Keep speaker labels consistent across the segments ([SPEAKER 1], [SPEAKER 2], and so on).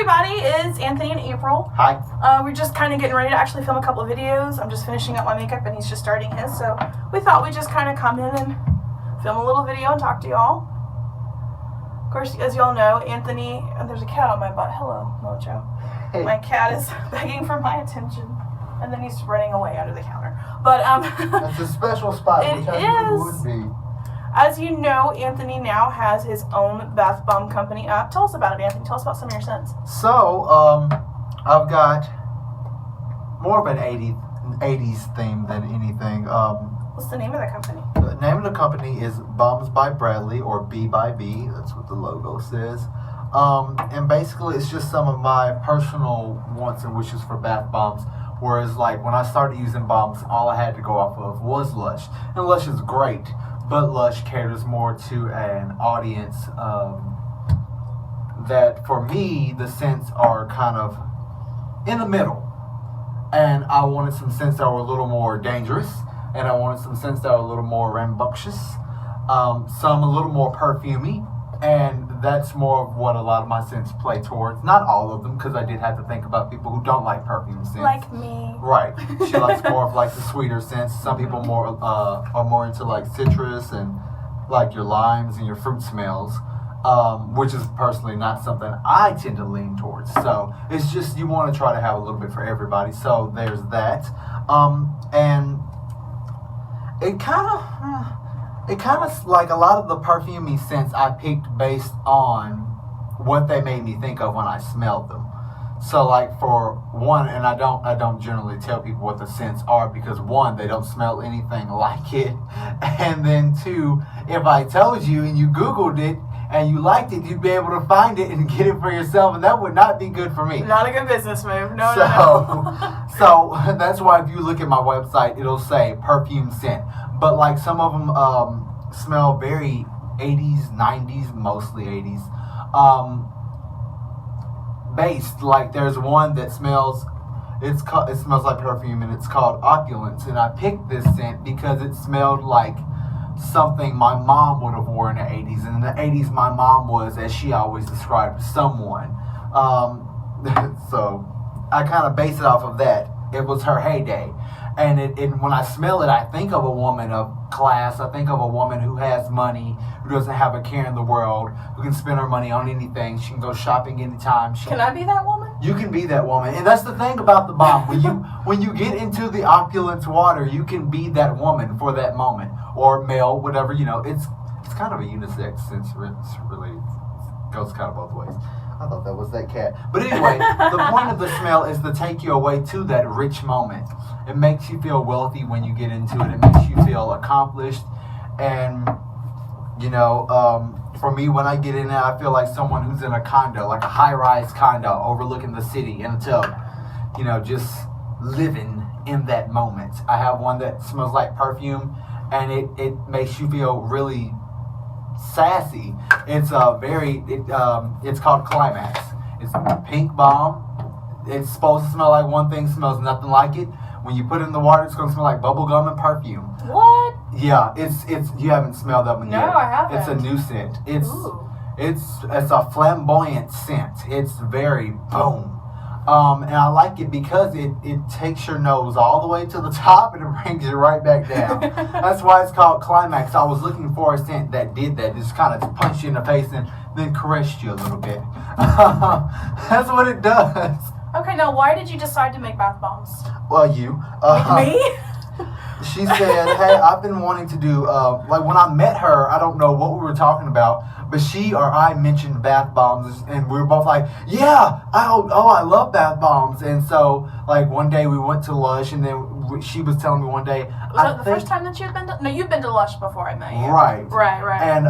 [SPEAKER 1] everybody, it's Anthony and April.
[SPEAKER 2] Hi.
[SPEAKER 1] We're just kind of getting ready to actually film a couple of videos. I'm just finishing up my makeup and he's just starting his, so we thought we'd just kind of come in and film a little video and talk to y'all. Of course, as y'all know, Anthony, and there's a cat on my butt. Hello, Mojo.
[SPEAKER 2] Hey.
[SPEAKER 1] My cat is begging for my attention, and then he's running away under the counter. But
[SPEAKER 2] That's a special spot,
[SPEAKER 1] It
[SPEAKER 2] which I knew
[SPEAKER 1] is.
[SPEAKER 2] would be.
[SPEAKER 1] As you know, Anthony now has his own BathBomb company up. Tell us about it, Anthony. Tell us about some of your scents.
[SPEAKER 2] So, I've got more of an 80s theme than anything.
[SPEAKER 1] What's the name of the company?
[SPEAKER 2] The name of the company is Bombs by Bradley, or B by B. That's what the logo says. And basically, it's just some of my personal wants and wishes for bath bombs. Whereas, like, when I started using bombs, all I had to go off of was Lush. And Lush is great, but Lush caters more to an audience that, for me, the scents are kind of in the middle. And I wanted some scents that were a little more dangerous, and I wanted some scents that were a little more rambunctious, some a little more perfumey, and that's more of what a lot of my scents play towards. Not all of them, because I did have to think about people who don't like perfume scents.
[SPEAKER 1] Like me.
[SPEAKER 2] Right. She likes more of like the sweeter scents. Some people are more into like citrus and like your limes and your fruit smells, which is personally not something I tend to lean towards. So it's just you want to try to have a little bit for everybody. So there's that. And it kind of like a lot of the perfumey scents I picked based on what they made me think of when I smelled them. So like for one, and I don't generally tell people what the scents are because one, they don't smell anything like it, and then two, if I told you and you Googled it and you liked it, you'd be able to find it and get it for yourself, and that would not be good for me.
[SPEAKER 1] Not a good business move. No.
[SPEAKER 2] So that's why if you look at my website, it'll say perfume scent. But like some of them smell very 80s, 90s, mostly 80s. Based. Like there's one that smells, it smells like perfume, and it's called Opulence. And I picked this scent because it smelled like something my mom would have worn in the 80s. And in the 80s, my mom was, as she always described, someone. So I kind of base it off of that. It was her heyday. And when I smell it, I think of a woman of class. I think of a woman who has money, who doesn't have a care in the world, who can spend her money on anything. She can go shopping anytime.
[SPEAKER 1] Can I be that woman?
[SPEAKER 2] You can be that woman. And that's the thing about the bomb. When you get into the opulence water, you can be that woman for that moment. Or male, whatever, you know. It's kind of a unisex sense. It's really, it goes kind of both ways. I thought that was that cat. But anyway, the point of the smell is to take you away to that rich moment. It makes you feel wealthy when you get into it. It makes you feel accomplished. And, you know, for me, when I get in there, I feel like someone who's in a condo, like a high-rise condo overlooking the city in a tub. You know, just living in that moment. I have one that smells like perfume, and it makes you feel really sassy. It's it's called Climax. It's pink bomb. It's supposed to smell like one thing, smells nothing like it. When you put it in the water, it's gonna smell like bubble gum and perfume.
[SPEAKER 1] What?
[SPEAKER 2] Yeah, it's you haven't smelled that one yet.
[SPEAKER 1] No, I haven't.
[SPEAKER 2] It's a new scent.
[SPEAKER 1] Ooh.
[SPEAKER 2] It's a flamboyant scent. It's very boom. And I like it because it takes your nose all the way to the top and it brings you right back down. That's why it's called Climax. I was looking for a scent that did that, just kind of punched you in the face and then caressed you a little bit. That's what it does.
[SPEAKER 1] Okay, now why did you decide to make bath bombs?
[SPEAKER 2] Well, you.
[SPEAKER 1] Me?
[SPEAKER 2] She said, hey, I've been wanting to do, like when I met her, I don't know what we were talking about, but she or I mentioned bath bombs, and we were both like, yeah, I love bath bombs. And so, like, one day we went to Lush, and then she was telling me one day.
[SPEAKER 1] Was that the first time that you had been to? No, you've been to Lush before I met you.
[SPEAKER 2] Right.
[SPEAKER 1] Right.
[SPEAKER 2] And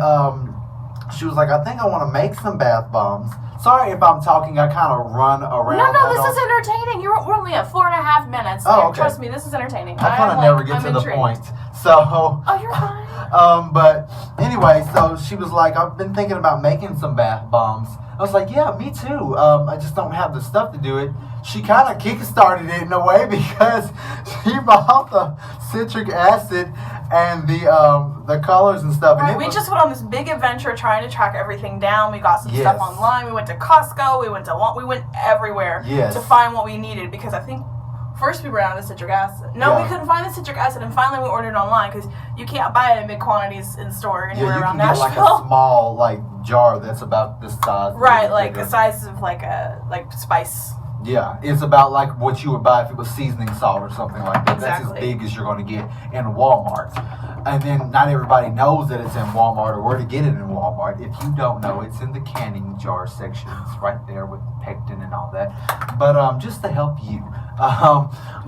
[SPEAKER 2] she was like, I think I want to make some bath bombs. Sorry if I'm talking, I kind of run around.
[SPEAKER 1] No, this is entertaining. We're only at 4.5 minutes.
[SPEAKER 2] Oh, okay.
[SPEAKER 1] Trust me, this is entertaining.
[SPEAKER 2] I kind of never get to the point. So.
[SPEAKER 1] Oh, you're fine.
[SPEAKER 2] But anyway, so she was like, I've been thinking about making some bath bombs. I was like, yeah, me too. I just don't have the stuff to do it. She kind of kick-started it in a way because she bought the citric acid and the colors and stuff.
[SPEAKER 1] Right,
[SPEAKER 2] And
[SPEAKER 1] we just went on this big adventure trying to track everything down. We got some stuff online. We went to Costco. We went everywhere to find what we needed, because I think first we ran out of citric acid. No, we couldn't find the citric acid, and finally we ordered it online because you can't buy it in big quantities in store anywhere around Nashville.
[SPEAKER 2] Get like a small jar that's about this size.
[SPEAKER 1] Right, like the size of like spice.
[SPEAKER 2] Yeah, it's about like what you would buy if it was seasoning salt or something like that.
[SPEAKER 1] Exactly.
[SPEAKER 2] That's as big as you're going to get in Walmart. And then not everybody knows that it's in Walmart or where to get it in Walmart. If you don't know, it's in the canning jar section. It's right there with pectin and all that. But just to help you.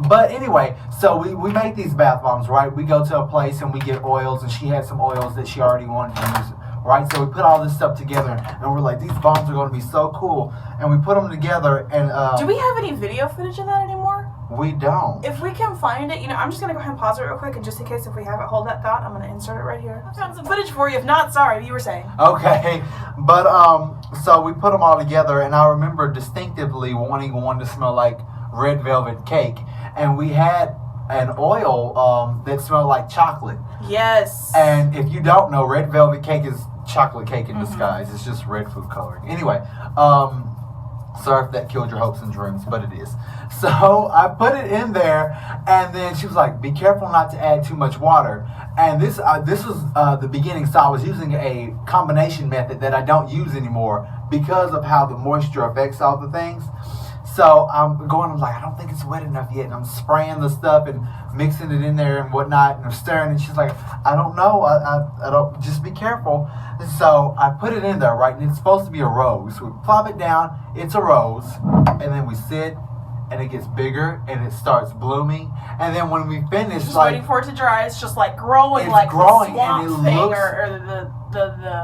[SPEAKER 2] But anyway, so we make these bath bombs, right? We go to a place and we get oils, and she had some oils that she already wanted to use. Right, so we put all this stuff together, and we're like, these bombs are going to be so cool, and we put them together. And
[SPEAKER 1] do we have any video footage of that anymore?
[SPEAKER 2] We don't.
[SPEAKER 1] If we can find it, I'm just going to go ahead and pause it real quick, and just in case if we have it, hold that thought, I'm going to insert it right here. I found some footage for you. If not, sorry, you were saying.
[SPEAKER 2] Okay, but so we put them all together, and I remember distinctively wanting one to smell like red velvet cake, and we had an oil that smelled like chocolate.
[SPEAKER 1] Yes.
[SPEAKER 2] And if you don't know, red velvet cake is chocolate cake in disguise. It's just red food coloring. Anyway, sorry if that killed your hopes and dreams, but it is. So I put it in there, and then she was like, be careful not to add too much water. And this was the beginning, so I was using a combination method that I don't use anymore because of how the moisture affects all the things. So I'm like, I don't think it's wet enough yet. And I'm spraying the stuff and mixing it in there and whatnot. And I'm stirring. And she's like, I don't know. I don't, just be careful. And so I put it in there, right? And it's supposed to be a rose. So we plop it down. It's a rose. And then we sit, and it gets bigger, and it starts blooming. And then when we finish,
[SPEAKER 1] just waiting for it to dry, it's just like growing, like
[SPEAKER 2] growing,
[SPEAKER 1] the swamp
[SPEAKER 2] and it
[SPEAKER 1] thing,
[SPEAKER 2] looks,
[SPEAKER 1] or the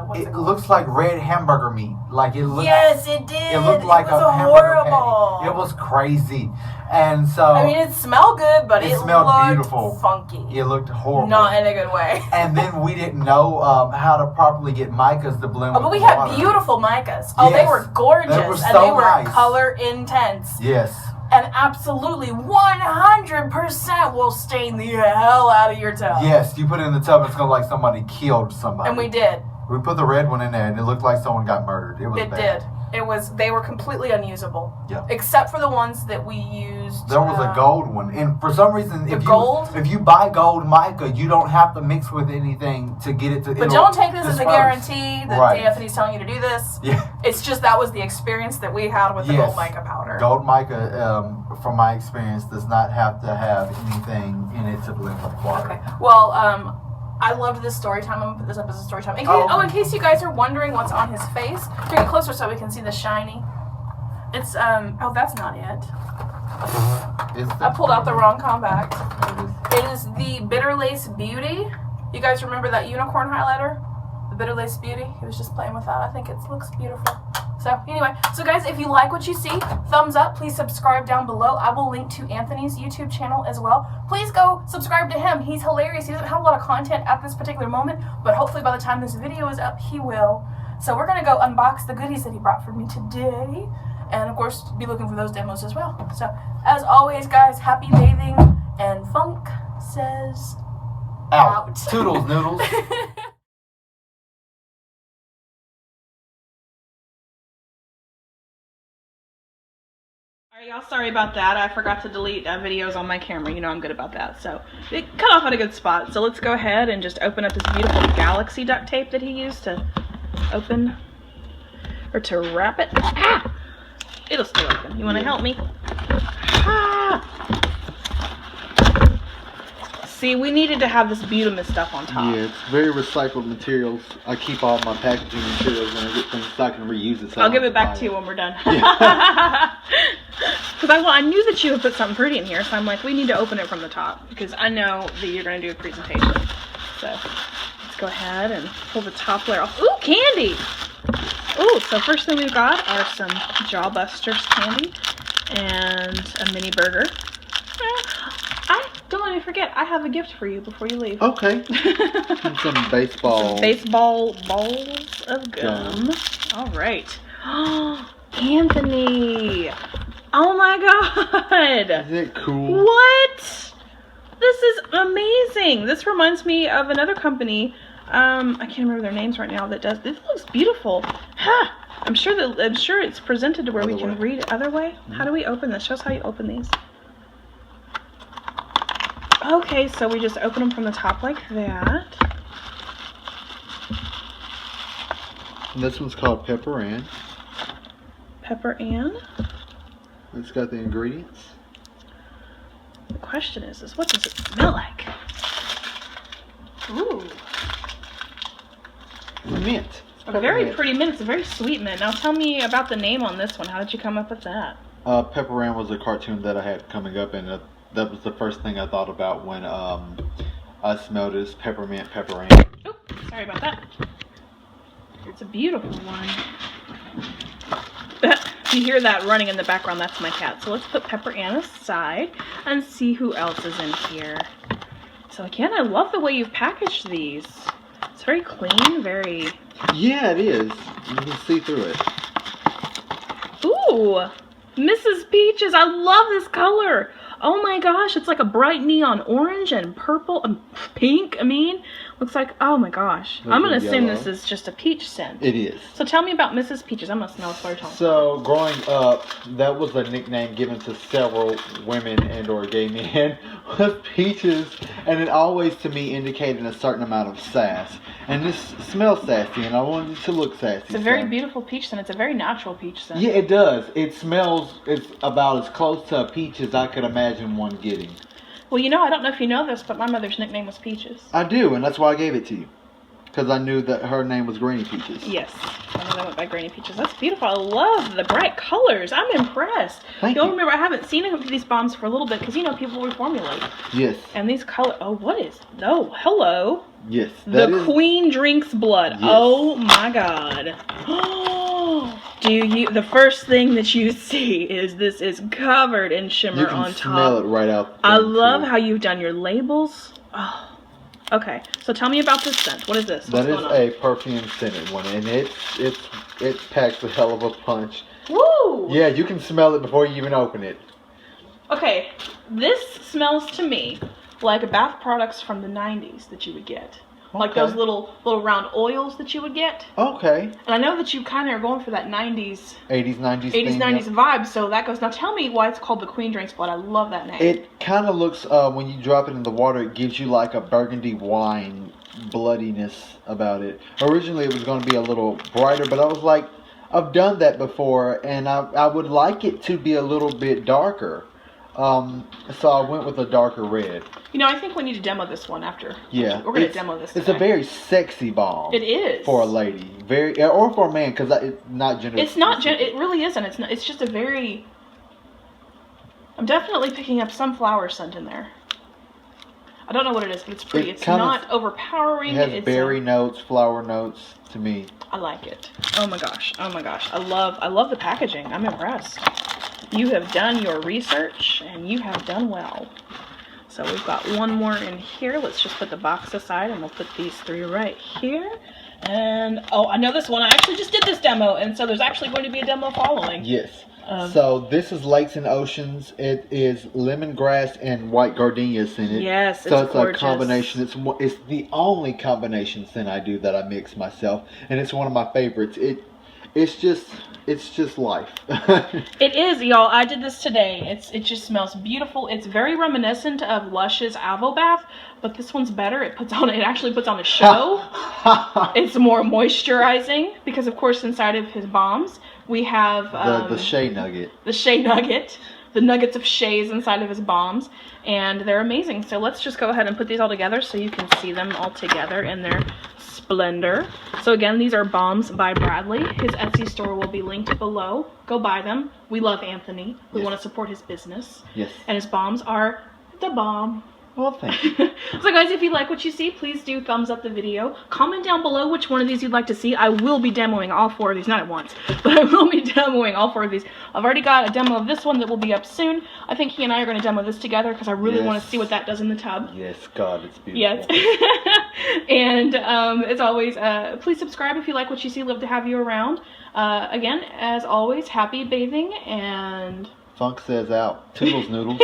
[SPEAKER 1] what's it
[SPEAKER 2] looks like red hamburger meat. Like it looks.
[SPEAKER 1] Yes, it did.
[SPEAKER 2] It looked like
[SPEAKER 1] it was
[SPEAKER 2] a hamburger
[SPEAKER 1] horrible.
[SPEAKER 2] patty. It was crazy, and so
[SPEAKER 1] I mean, it smelled good, but it
[SPEAKER 2] smelled
[SPEAKER 1] looked
[SPEAKER 2] beautiful,
[SPEAKER 1] funky.
[SPEAKER 2] It looked horrible,
[SPEAKER 1] not in a good way.
[SPEAKER 2] And then we didn't know how to properly get micas to blend.
[SPEAKER 1] Oh, but we had beautiful micas. Oh, they were gorgeous,
[SPEAKER 2] they were so
[SPEAKER 1] and they were
[SPEAKER 2] nice.
[SPEAKER 1] color intense.
[SPEAKER 2] Yes.
[SPEAKER 1] And absolutely 100% will stain the hell out of your tub.
[SPEAKER 2] Yes, you put it in the tub, it's going to like somebody killed somebody.
[SPEAKER 1] And we did.
[SPEAKER 2] We put the red one in there, and it looked like someone got murdered. It
[SPEAKER 1] did. They were completely unusable.
[SPEAKER 2] Yeah.
[SPEAKER 1] Except for the ones that we used.
[SPEAKER 2] There was a gold one, and for some reason, if you buy gold mica, you don't have to mix with anything to get it to.
[SPEAKER 1] But don't take this as a guarantee that Anthony's telling you to do this.
[SPEAKER 2] Yeah.
[SPEAKER 1] It's just that was the experience that we had with the gold mica powder.
[SPEAKER 2] Gold mica, from my experience, does not have to have anything in it to blend with water. Okay.
[SPEAKER 1] Well, I loved this story time. I'm going to put this up as a story time. In case you guys are wondering what's on his face, bring it closer so we can see the shiny. It's, that's not it. I pulled out the wrong compact. It is the Bitter Lace Beauty. You guys remember that unicorn highlighter? The Bitter Lace Beauty? He was just playing with that. I think it looks beautiful. So anyway, guys, if you like what you see, thumbs up. Please subscribe down below. I will link to Anthony's YouTube channel as well. Please go subscribe to him. He's hilarious. He doesn't have a lot of content at this particular moment, but hopefully by the time this video is up, he will. So we're going to go unbox the goodies that he brought for me today. And of course, be looking for those demos as well. So as always, guys, happy bathing, and FunkSez out.
[SPEAKER 2] Toodles noodles.
[SPEAKER 1] Alright, y'all, sorry about that. I forgot to delete videos on my camera. You know I'm good about that. So it cut off at a good spot. So let's go ahead and just open up this beautiful Galaxy duct tape that he used to open, or to wrap it. Ah! It'll still open. You want to help me? Ah! See, we needed to have this Butamus stuff on top.
[SPEAKER 2] Yeah, it's very recycled materials. I keep all my packaging materials when I get things so I can reuse it. So
[SPEAKER 1] I'll give it back to you when we're done. Yeah. Because I knew that you would put something pretty in here, so I'm like, we need to open it from the top because I know that you're going to do a presentation. So let's go ahead and pull the top layer off. Ooh, candy! Ooh, so first thing we've got are some Jawbusters candy and a mini burger. Don't let me forget, I have a gift for you before you leave.
[SPEAKER 2] Okay. Some baseball.
[SPEAKER 1] Some baseball balls of gum. All right. Anthony. Oh my God.
[SPEAKER 2] Isn't it cool?
[SPEAKER 1] What? This is amazing. This reminds me of another company. I can't remember their names right now. That does. This looks beautiful. Ha! I'm sure it's presented to where we can read it. Other way. How do we open this? Show us how you open these. Okay, so we just open them from the top like that.
[SPEAKER 2] And this one's called Pepper Ann.
[SPEAKER 1] Pepper Ann.
[SPEAKER 2] It's got the ingredients.
[SPEAKER 1] The question is what does it smell like? Ooh.
[SPEAKER 2] Mint.
[SPEAKER 1] A very pretty mint. It's a very sweet mint. Now tell me about the name on this one. How did you come up with that?
[SPEAKER 2] Pepper Ann was a cartoon that I had coming up, and that was the first thing I thought about when I smelled it. Peppermint, Pepper Ann.
[SPEAKER 1] Oh, sorry about that. It's a beautiful one. You hear that running in the background, that's my cat. So let's put Pepper Ann aside and see who else is in here. So again, I love the way you've packaged these. It's very clean, very...
[SPEAKER 2] Yeah, it is. You can see through it.
[SPEAKER 1] Ooh, Mrs. Peaches, I love this color. Oh my gosh, it's like a bright neon orange and purple and pink, looks like, oh my gosh. I'm going to assume this is just a peach scent.
[SPEAKER 2] It is.
[SPEAKER 1] So tell me about Mrs. Peaches. I'm going to smell this while you're talking.
[SPEAKER 2] So, growing up, that was a nickname given to several women and or gay men, was Peaches, and it always, to me, indicated a certain amount of sass. And this smells sassy, and I wanted it to look sassy.
[SPEAKER 1] It's a very beautiful peach scent. It's a very natural peach scent.
[SPEAKER 2] Yeah, it does. It smells, it's about as close to a peach as I could imagine one getting.
[SPEAKER 1] Well, I don't know if you know this, but my mother's nickname was Peaches.
[SPEAKER 2] I do, and that's why I gave it to you. Because I knew that her name was Granny Peaches.
[SPEAKER 1] Yes, I know that went by Granny Peaches. That's beautiful. I love the bright colors. I'm impressed.
[SPEAKER 2] Thank you.
[SPEAKER 1] Remember, I haven't seen these bombs for a little bit because, people reformulate.
[SPEAKER 2] Yes.
[SPEAKER 1] And these colors, what is, hello.
[SPEAKER 2] Yes.
[SPEAKER 1] The Queen drinks blood.
[SPEAKER 2] Yes.
[SPEAKER 1] Oh my God. The first thing that you see is this is covered in shimmer on top.
[SPEAKER 2] You can smell it right out.
[SPEAKER 1] I love how you've done your labels. Oh. Okay, so tell me about this scent. What is this?
[SPEAKER 2] That is a perfume scented one, and it packs a hell of a punch.
[SPEAKER 1] Woo!
[SPEAKER 2] Yeah, you can smell it before you even open it.
[SPEAKER 1] Okay, this smells to me like bath products from the 90s that you would get. Okay. Like those little round oils that you would get.
[SPEAKER 2] Okay.
[SPEAKER 1] And I know that you kind of are going for that 90s.
[SPEAKER 2] 80s, 90s
[SPEAKER 1] 80s, 90s vibe, so that goes. Now tell me why it's called the Queen Drinks Blood. I love that name.
[SPEAKER 2] It kind of looks, when you drop it in the water, it gives you like a burgundy wine bloodiness about it. Originally it was going to be a little brighter, but I was like, I've done that before, and I would like it to be a little bit darker. So I went with a darker red.
[SPEAKER 1] I think we need to demo this one after.
[SPEAKER 2] Yeah.
[SPEAKER 1] We're going to demo this
[SPEAKER 2] It's
[SPEAKER 1] today.
[SPEAKER 2] a very sexy bomb.
[SPEAKER 1] It is.
[SPEAKER 2] For a lady. Or for a man, because it's not gender.
[SPEAKER 1] It's not it really isn't. It's just a very... I'm definitely picking up some flower scent in there. I don't know what it is, but it's pretty. It's not overpowering.
[SPEAKER 2] It has berry notes, flower notes to me.
[SPEAKER 1] I like it. Oh my gosh. Oh my gosh. I love the packaging. I'm impressed. You have done your research, and you have done well. So we've got one more in here. Let's just put the box aside, and we'll put these three right here. And, I know this one. I actually just did this demo, and so there's actually going to be a demo following.
[SPEAKER 2] Yes. So this is Lakes and Oceans. It is lemongrass and white gardenias in it.
[SPEAKER 1] Yes,
[SPEAKER 2] so
[SPEAKER 1] it's gorgeous.
[SPEAKER 2] A combination. It's the only combination scent I do that I mix myself, and it's one of my favorites. It's just life.
[SPEAKER 1] It is, y'all. I did this today. It just smells beautiful. It's very reminiscent of Lush's Avo Bath, but this one's better. It actually puts on a show. It's more moisturizing because, of course, inside of his bombs we have
[SPEAKER 2] the Shea Nugget.
[SPEAKER 1] The Shea Nugget. The nuggets of shays inside of his bombs, and they're amazing. So let's just go ahead and put these all together so you can see them all together in their splendor. So again, these are Bombs by Bradley. His Etsy store will be linked below. Go buy them. We love Anthony. We want to support his business.
[SPEAKER 2] Yes.
[SPEAKER 1] And his bombs are the bomb.
[SPEAKER 2] Well, thank you.
[SPEAKER 1] So guys, if you like what you see, please do thumbs up the video. Comment down below which one of these you'd like to see. I will be demoing all 4 of these, not at once, but I will be demoing all 4 of these. I've already got a demo of this one that will be up soon. I think he and I are going to demo this together because I really want to see what that does in the tub.
[SPEAKER 2] Yes, God, it's beautiful.
[SPEAKER 1] Yes. And as always, please subscribe if you like what you see. Love to have you around. Again, as always, happy bathing, and
[SPEAKER 2] FunkSez out. Toodles noodles.